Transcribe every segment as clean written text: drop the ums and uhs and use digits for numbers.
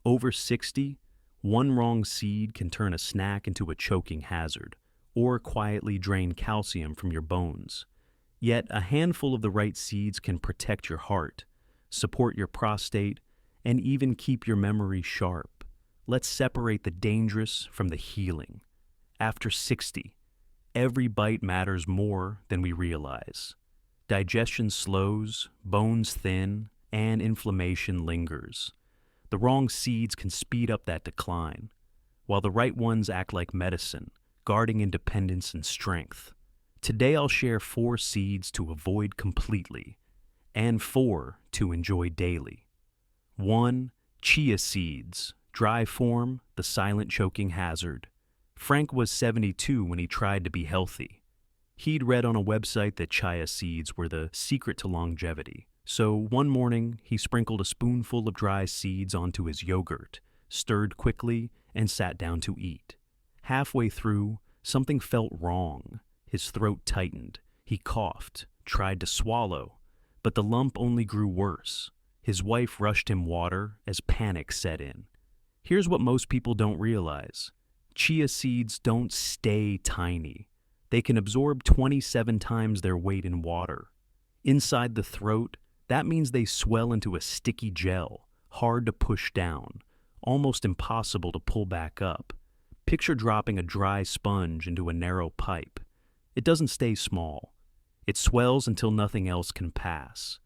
Over 60, one wrong seed can turn a snack into a choking hazard, or quietly drain calcium from your bones. Yet a handful of the right seeds can protect your heart, support your prostate, and even keep your memory sharp. Let's separate the dangerous from the healing. After 60, every bite matters more than we realize. Digestion slows, bones thin, and inflammation lingers. The wrong seeds can speed up that decline, while the right ones act like medicine, guarding independence and strength. Today I'll share 4 seeds to avoid completely, and 4 to enjoy daily. 1. Chia seeds. Dry form, the silent choking hazard. Frank was 72 when he tried to be healthy. He'd read on a website that chia seeds were the secret to longevity. So one morning, he sprinkled a spoonful of dry seeds onto his yogurt, stirred quickly, and sat down to eat. Halfway through, something felt wrong. His throat tightened. He coughed, tried to swallow, but the lump only grew worse. His wife rushed him water as panic set in. Here's what most people don't realize. Chia seeds don't stay tiny. They can absorb 27 times their weight in water. Inside the throat, that means they swell into a sticky gel, hard to push down, almost impossible to pull back up. Picture dropping a dry sponge into a narrow pipe. It doesn't stay small. It swells until nothing else can pass.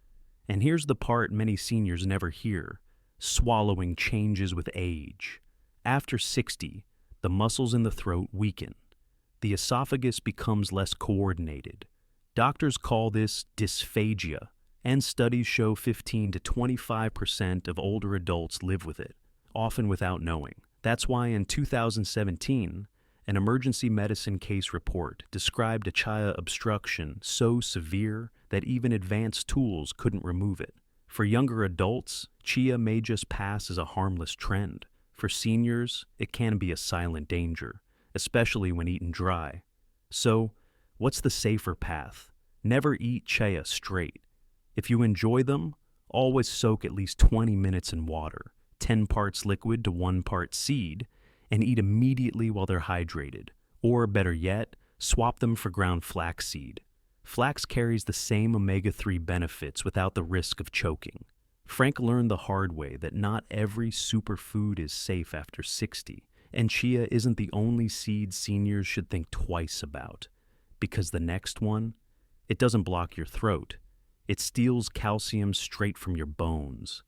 And here's the part many seniors never hear. Swallowing changes with age. After 60, the muscles in the throat weaken. The esophagus becomes less coordinated. Doctors call this dysphagia, and studies show 15 to 25% of older adults live with it, often without knowing. That's why in 2017, an emergency medicine case report described a chia obstruction so severe that even advanced tools couldn't remove it. For younger adults, chia may just pass as a harmless trend. For seniors, it can be a silent danger, especially when eaten dry. So, what's the safer path? Never eat chia straight. If you enjoy them, always soak at least 20 minutes in water, 10 parts liquid to 1 part seed, and eat immediately while they're hydrated. Or better yet, swap them for ground flaxseed. Flax carries the same omega-3 benefits without the risk of choking. Frank learned the hard way that not every superfood is safe after 60, and chia isn't the only seed seniors should think twice about. Because the next one, it doesn't block your throat. It steals calcium straight from your bones.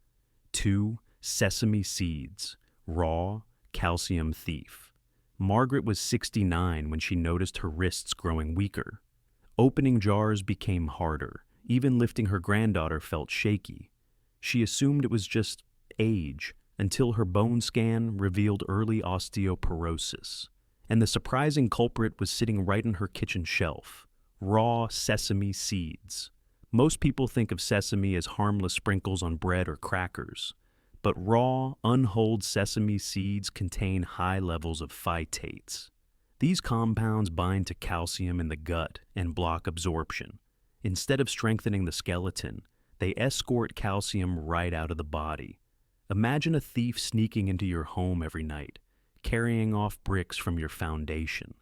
2. Sesame seeds. Raw, calcium thief. Margaret was 69 when she noticed her wrists growing weaker. Opening jars became harder. Even lifting her granddaughter felt shaky. She assumed it was just age until her bone scan revealed early osteoporosis. And the surprising culprit was sitting right on her kitchen shelf. Raw sesame seeds. Most people think of sesame as harmless sprinkles on bread or crackers. But raw, unhulled sesame seeds contain high levels of phytates. These compounds bind to calcium in the gut and block absorption. Instead of strengthening the skeleton, they escort calcium right out of the body. Imagine a thief sneaking into your home every night, carrying off bricks from your foundation.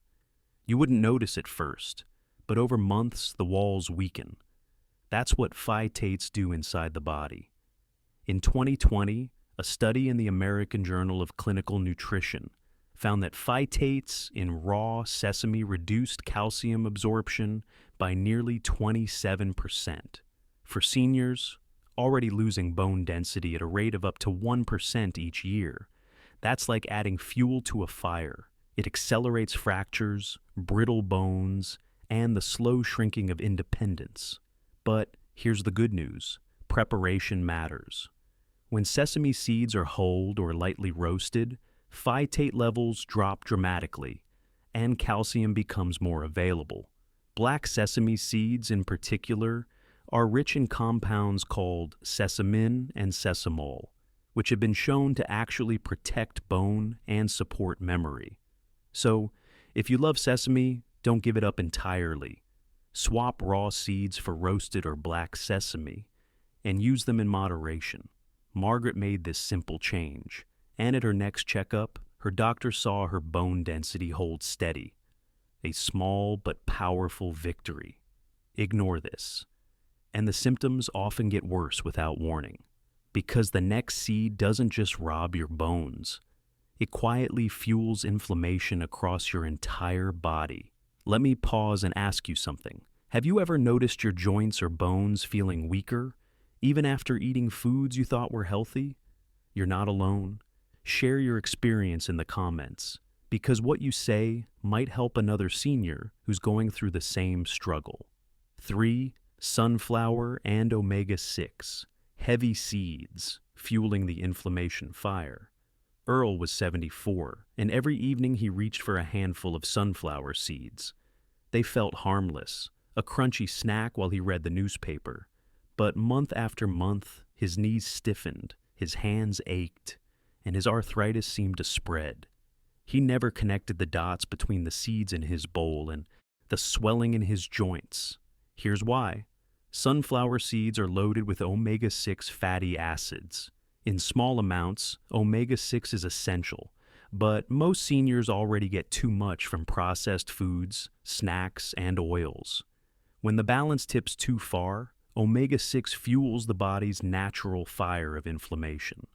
You wouldn't notice at first, but over months the walls weaken. That's what phytates do inside the body. In 2020, a study in the American Journal of Clinical Nutrition found that phytates in raw sesame reduced calcium absorption by nearly 27%. For seniors, already losing bone density at a rate of up to 1% each year, that's like adding fuel to a fire. It accelerates fractures, brittle bones, and the slow shrinking of independence. But here's the good news. Preparation matters. When sesame seeds are whole or lightly roasted, phytate levels drop dramatically, and calcium becomes more available. Black sesame seeds, in particular, are rich in compounds called sesamin and sesamol, which have been shown to actually protect bone and support memory. So, if you love sesame, don't give it up entirely. Swap raw seeds for roasted or black sesame, and use them in moderation. Margaret made this simple change, And at her next checkup, her doctor saw her bone density hold steady. A small but powerful victory. Ignore this. And the symptoms often get worse without warning. Because the next seed doesn't just rob your bones. It quietly fuels inflammation across your entire body. Let me pause and ask you something. Have you ever noticed your joints or bones feeling weaker, even after eating foods you thought were healthy? You're not alone. Share your experience in the comments, because what you say might help another senior who's going through the same struggle. 3. Sunflower and omega-6. Heavy seeds, fueling the inflammation fire. Earl was 74, and every evening he reached for a handful of sunflower seeds. They felt harmless, a crunchy snack while he read the newspaper. But month after month, his knees stiffened, his hands ached, and his arthritis seemed to spread. He never connected the dots between the seeds in his bowl and the swelling in his joints. Here's why. Sunflower seeds are loaded with omega-6 fatty acids. In small amounts, omega-6 is essential, but most seniors already get too much from processed foods, snacks, and oils. When the balance tips too far, omega-6 fuels the body's natural fire of inflammation.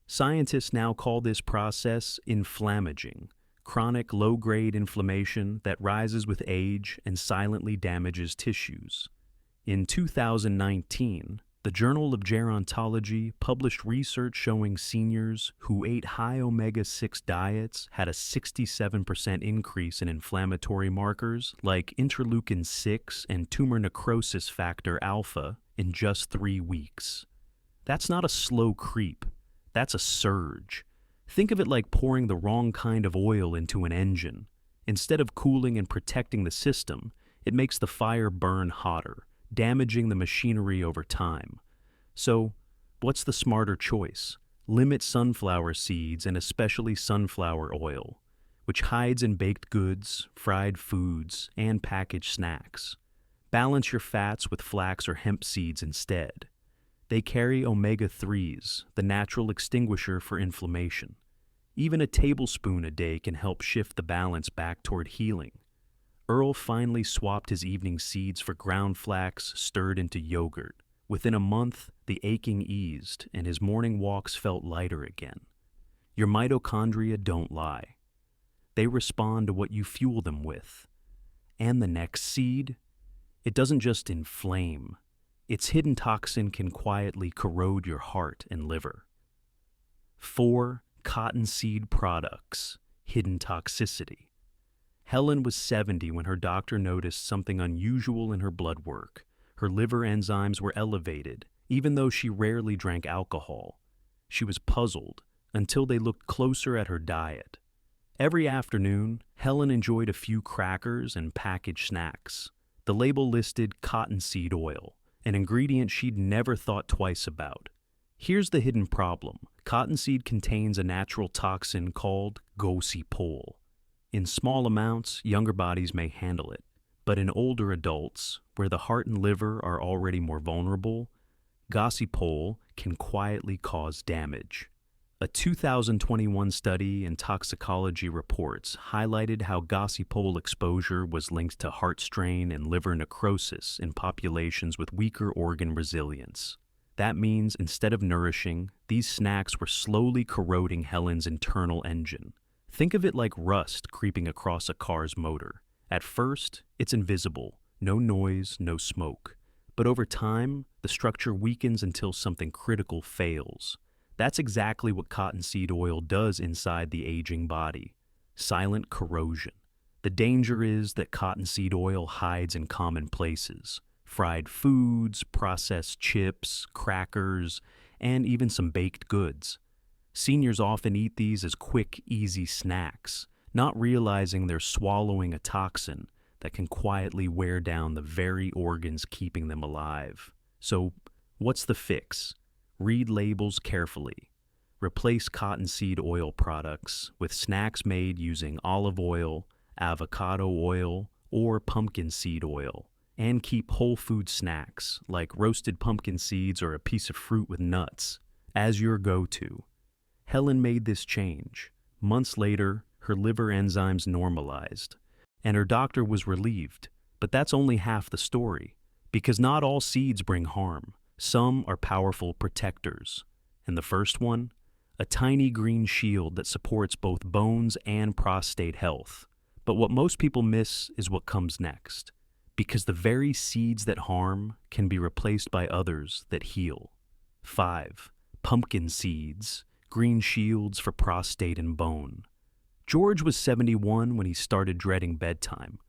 Scientists now call this process inflammaging, chronic low-grade inflammation that rises with age and silently damages tissues. In 2019, the Journal of Gerontology published research showing seniors who ate high omega-6 diets had a 67% increase in inflammatory markers like interleukin-6 and tumor necrosis factor alpha in just 3 weeks. That's not a slow creep. That's a surge. Think of it like pouring the wrong kind of oil into an engine. Instead of cooling and protecting the system, it makes the fire burn hotter, damaging the machinery over time. So, what's the smarter choice? Limit sunflower seeds and especially sunflower oil, which hides in baked goods, fried foods, and packaged snacks. Balance your fats with flax or hemp seeds instead. They carry omega-3s, the natural extinguisher for inflammation. Even a tablespoon a day can help shift the balance back toward healing. Earl finally swapped his evening seeds for ground flax stirred into yogurt. Within a month, the aching eased, and his morning walks felt lighter again. Your mitochondria don't lie. They respond to what you fuel them with. And the next seed? It doesn't just inflame. Its hidden toxin can quietly corrode your heart and liver. 4. Cottonseed products. Hidden toxicity. Helen was 70 when her doctor noticed something unusual in her blood work. Her liver enzymes were elevated, even though she rarely drank alcohol. She was puzzled until they looked closer at her diet. Every afternoon, Helen enjoyed a few crackers and packaged snacks. The label listed cottonseed oil, an ingredient she'd never thought twice about. Here's the hidden problem. Cottonseed contains a natural toxin called gossypol. In small amounts, younger bodies may handle it, but in older adults, where the heart and liver are already more vulnerable, gossypol can quietly cause damage. A 2021 study in Toxicology Reports highlighted how gossypol exposure was linked to heart strain and liver necrosis in populations with weaker organ resilience. That means instead of nourishing, these snacks were slowly corroding Helen's internal engine. Think of it like rust creeping across a car's motor. At first, it's invisible, no noise, no smoke. But over time, the structure weakens until something critical fails. That's exactly what cottonseed oil does inside the aging body. Silent corrosion. The danger is that cottonseed oil hides in common places. Fried foods, processed chips, crackers, and even some baked goods. Seniors often eat these as quick, easy snacks, not realizing they're swallowing a toxin that can quietly wear down the very organs keeping them alive. So, what's the fix? Read labels carefully. Replace cottonseed oil products with snacks made using olive oil, avocado oil, or pumpkin seed oil. And keep whole food snacks, like roasted pumpkin seeds or a piece of fruit with nuts, as your go-to. Helen made this change. Months later, her liver enzymes normalized, and her doctor was relieved. But that's only half the story, because not all seeds bring harm. Some are powerful protectors. And the first one? A tiny green shield that supports both bones and prostate health. But what most people miss is what comes next, because the very seeds that harm can be replaced by others that heal. 5. Pumpkin seeds, green shields for prostate and bone. George was 71 when he started dreading bedtime,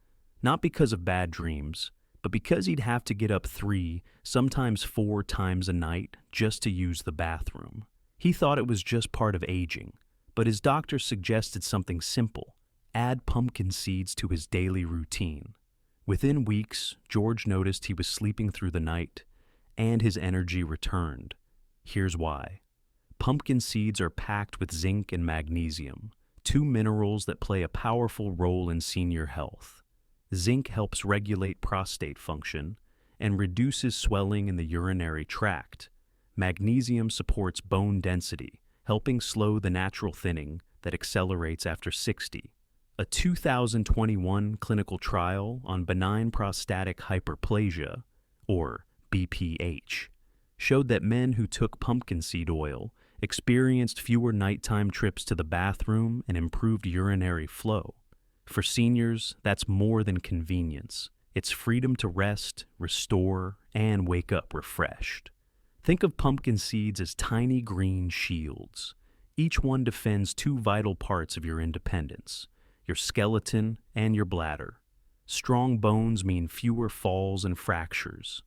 not because of bad dreams, but because he'd have to get up 3, sometimes 4 times a night just to use the bathroom. He thought it was just part of aging, but his doctor suggested something simple: add pumpkin seeds to his daily routine. Within weeks, George noticed he was sleeping through the night, and his energy returned. Here's why. Pumpkin seeds are packed with zinc and magnesium, 2 minerals that play a powerful role in senior health. Zinc helps regulate prostate function and reduces swelling in the urinary tract. Magnesium supports bone density, helping slow the natural thinning that accelerates after 60. A 2021 clinical trial on benign prostatic hyperplasia, or BPH, showed that men who took pumpkin seed oil experienced fewer nighttime trips to the bathroom and improved urinary flow. For seniors, that's more than convenience. It's freedom to rest, restore, and wake up refreshed. Think of pumpkin seeds as tiny green shields. Each one defends 2 vital parts of your independence: your skeleton and your bladder. Strong bones mean fewer falls and fractures.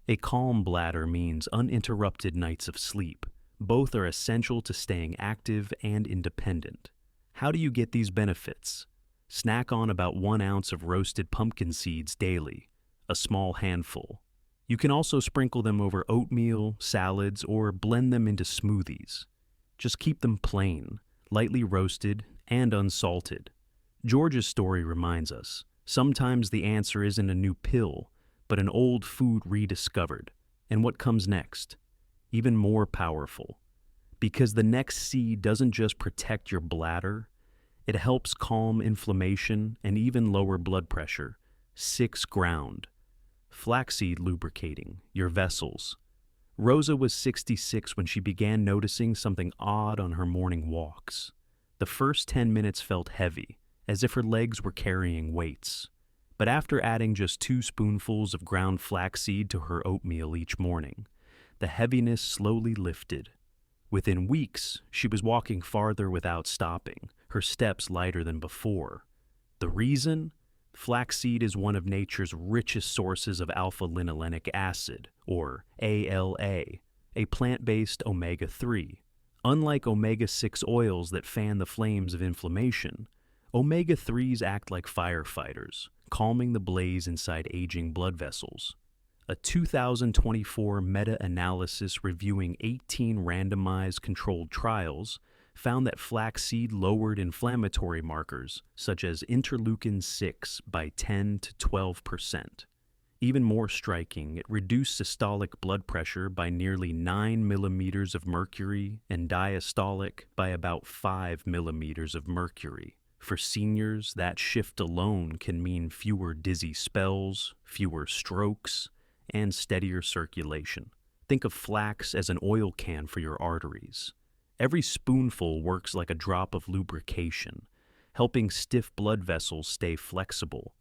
A calm bladder means uninterrupted nights of sleep. Both are essential to staying active and independent. How do you get these benefits? Snack on about 1 ounce of roasted pumpkin seeds daily, a small handful. You can also sprinkle them over oatmeal, salads, or blend them into smoothies. Just keep them plain, lightly roasted, and unsalted. George's story reminds us, sometimes the answer isn't a new pill, but an old food rediscovered. And what comes next? Even more powerful. Because the next seed doesn't just protect your bladder, it helps calm inflammation and even lower blood pressure. 6 Ground Flaxseed lubricating your vessels. Rosa was 66 when she began noticing something odd on her morning walks. The first 10 minutes felt heavy, as if her legs were carrying weights. But after adding just 2 spoonfuls of ground flaxseed to her oatmeal each morning, the heaviness slowly lifted. Within weeks, she was walking farther without stopping, her steps lighter than before. The reason? Flaxseed is one of nature's richest sources of alpha-linolenic acid, or ALA, a plant-based omega-3. Unlike omega-6 oils that fan the flames of inflammation, omega-3s act like firefighters, calming the blaze inside aging blood vessels. A 2024 meta-analysis reviewing 18 randomized controlled trials found that flaxseed lowered inflammatory markers such as interleukin-6 by 10 to 12%. Even more striking, it reduced systolic blood pressure by nearly 9 millimeters of mercury and diastolic by about 5 millimeters of mercury. For seniors, that shift alone can mean fewer dizzy spells, fewer strokes, and steadier circulation. Think of flax as an oil can for your arteries. Every spoonful works like a drop of lubrication, helping stiff blood vessels stay flexible,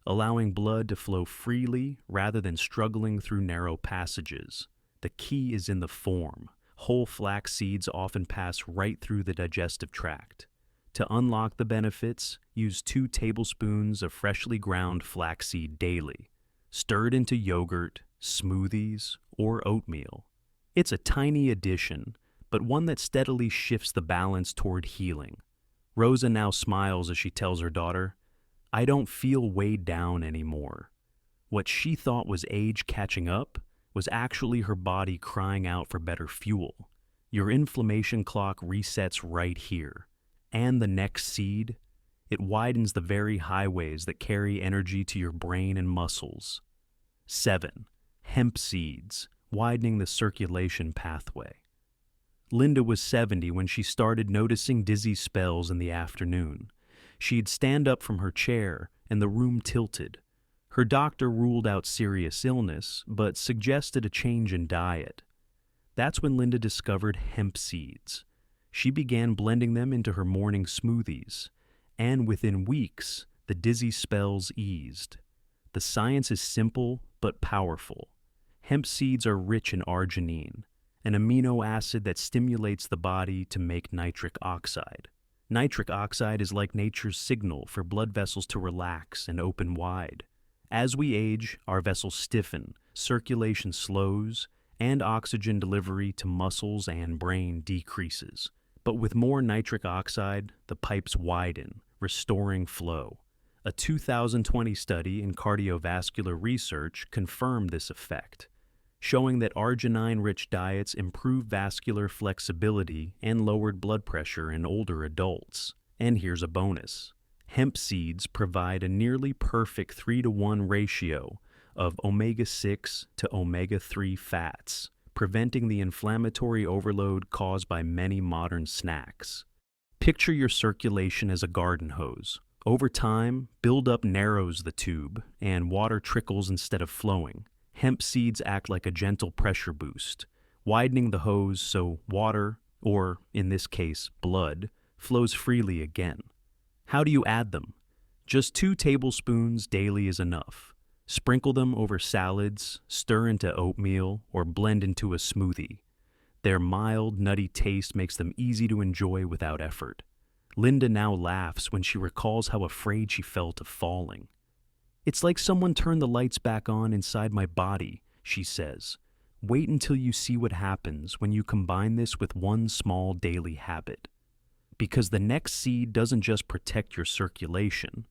allowing blood to flow freely rather than struggling through narrow passages. The key is in the form. Whole flax seeds often pass right through the digestive tract. To unlock the benefits, use 2 tablespoons of freshly ground flaxseed daily, stirred into yogurt, smoothies, or oatmeal. It's a tiny addition, but one that steadily shifts the balance toward healing. Rosa now smiles as she tells her daughter, "I don't feel weighed down anymore." What she thought was age catching up was actually her body crying out for better fuel. Your inflammation clock resets right here. And the next seed, it widens the very highways that carry energy to your brain and muscles. 7. Hemp seeds, widening the circulation pathway. Linda was 70 when she started noticing dizzy spells in the afternoon. She'd stand up from her chair, and the room tilted. Her doctor ruled out serious illness, but suggested a change in diet. That's when Linda discovered hemp seeds. She began blending them into her morning smoothies, and within weeks, the dizzy spells eased. The science is simple but powerful. Hemp seeds are rich in arginine, an amino acid that stimulates the body to make nitric oxide. Nitric oxide is like nature's signal for blood vessels to relax and open wide. As we age, our vessels stiffen, circulation slows, and oxygen delivery to muscles and brain decreases. But with more nitric oxide, the pipes widen, restoring flow. A 2020 study in cardiovascular research confirmed this effect, showing that arginine-rich diets improve vascular flexibility and lowered blood pressure in older adults. And here's a bonus. Hemp seeds provide a nearly perfect 3-to-1 ratio of omega-6 to omega-3 fats, preventing the inflammatory overload caused by many modern snacks. Picture your circulation as a garden hose. Over time, buildup narrows the tube, and water trickles instead of flowing. Hemp seeds act like a gentle pressure boost, widening the hose so water, or in this case, blood, flows freely again. How do you add them? Just 2 tablespoons daily is enough. Sprinkle them over salads, stir into oatmeal, or blend into a smoothie. Their mild, nutty taste makes them easy to enjoy without effort. Linda now laughs when she recalls how afraid she felt of falling. "It's like someone turned the lights back on inside my body," she says. Wait until you see what happens when you combine this with one small daily habit. Because the next seed doesn't just protect your circulation,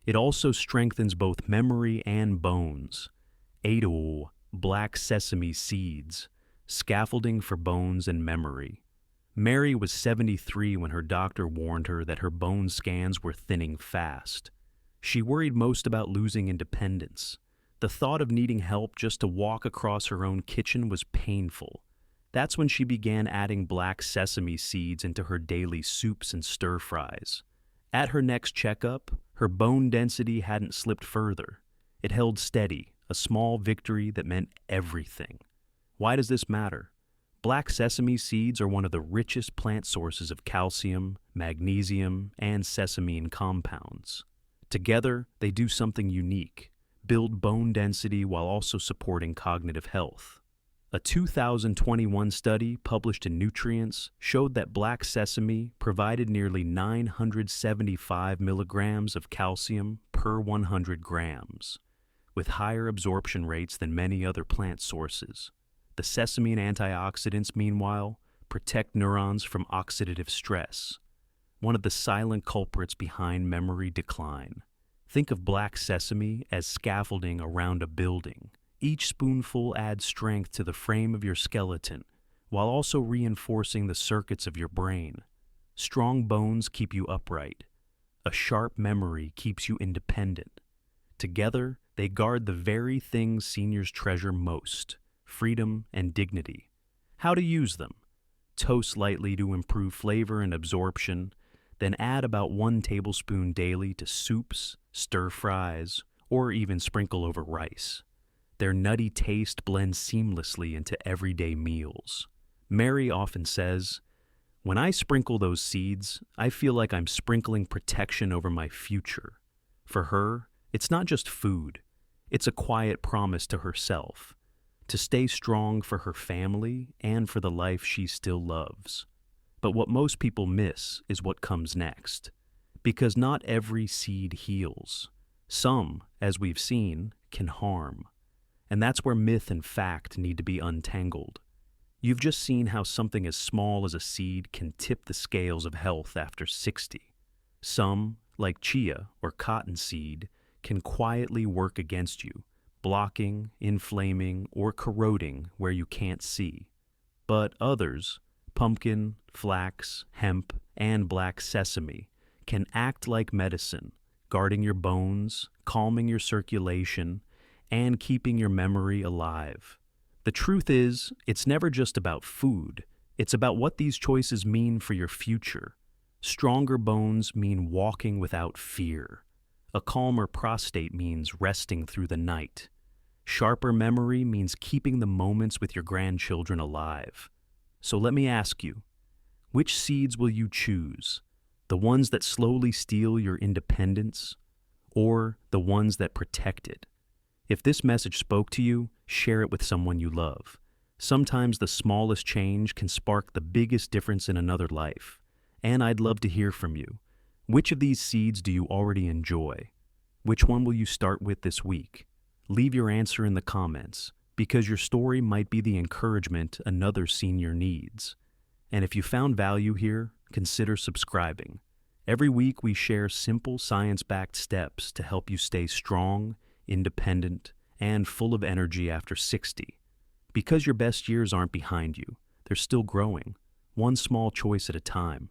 it also strengthens both memory and bones. Black Sesame seeds, scaffolding for bones and memory. Mary was 73 when her doctor warned her that her bone scans were thinning fast. She worried most about losing independence. The thought of needing help just to walk across her own kitchen was painful. That's when she began adding black sesame seeds into her daily soups and stir-fries. At her next checkup, her bone density hadn't slipped further. It held steady, a small victory that meant everything. Why does this matter? Black sesame seeds are one of the richest plant sources of calcium, magnesium, and sesamine compounds. Together, they do something unique, build bone density while also supporting cognitive health. A 2021 study published in Nutrients showed that black sesame provided nearly 975 milligrams of calcium per 100 grams, with higher absorption rates than many other plant sources. The sesamine antioxidants, meanwhile, protect neurons from oxidative stress, one of the silent culprits behind memory decline. Think of black sesame as scaffolding around a building. Each spoonful adds strength to the frame of your skeleton, while also reinforcing the circuits of your brain. Strong bones keep you upright. A sharp memory keeps you independent. Together, they guard the very things seniors treasure most: freedom and dignity. How to use them? Toast lightly to improve flavor and absorption, then add about 1 tablespoon daily to soups, stir-fries, or even sprinkle over rice. Their nutty taste blends seamlessly into everyday meals. Mary often says, "When I sprinkle those seeds, I feel like I'm sprinkling protection over my future." For her, it's not just food. It's a quiet promise to herself, to stay strong for her family and for the life she still loves. But what most people miss is what comes next. Because not every seed heals. Some, as we've seen, can harm. And that's where myth and fact need to be untangled. You've just seen how something as small as a seed can tip the scales of health after 60. Some, like chia or cottonseed, can quietly work against you, blocking, inflaming, or corroding where you can't see. But others, pumpkin, flax, hemp, and black sesame, can act like medicine, guarding your bones, calming your circulation, and keeping your memory alive. The truth is, it's never just about food, It's about what these choices mean for your future. Stronger bones mean walking without fear. A calmer prostate means resting through the night. Sharper memory means keeping the moments with your grandchildren alive. So let me ask you, which seeds will you choose? The ones that slowly steal your independence, or the ones that protect it? If this message spoke to you, share it with someone you love. Sometimes the smallest change can spark the biggest difference in another life. And I'd love to hear from you. Which of these seeds do you already enjoy? Which one will you start with this week? Leave your answer in the comments, because your story might be the encouragement another senior needs. And if you found value here, consider subscribing. Every week we share simple science-backed steps to help you stay strong, independent, and full of energy after 60. Because your best years aren't behind you, they're still growing, one small choice at a time.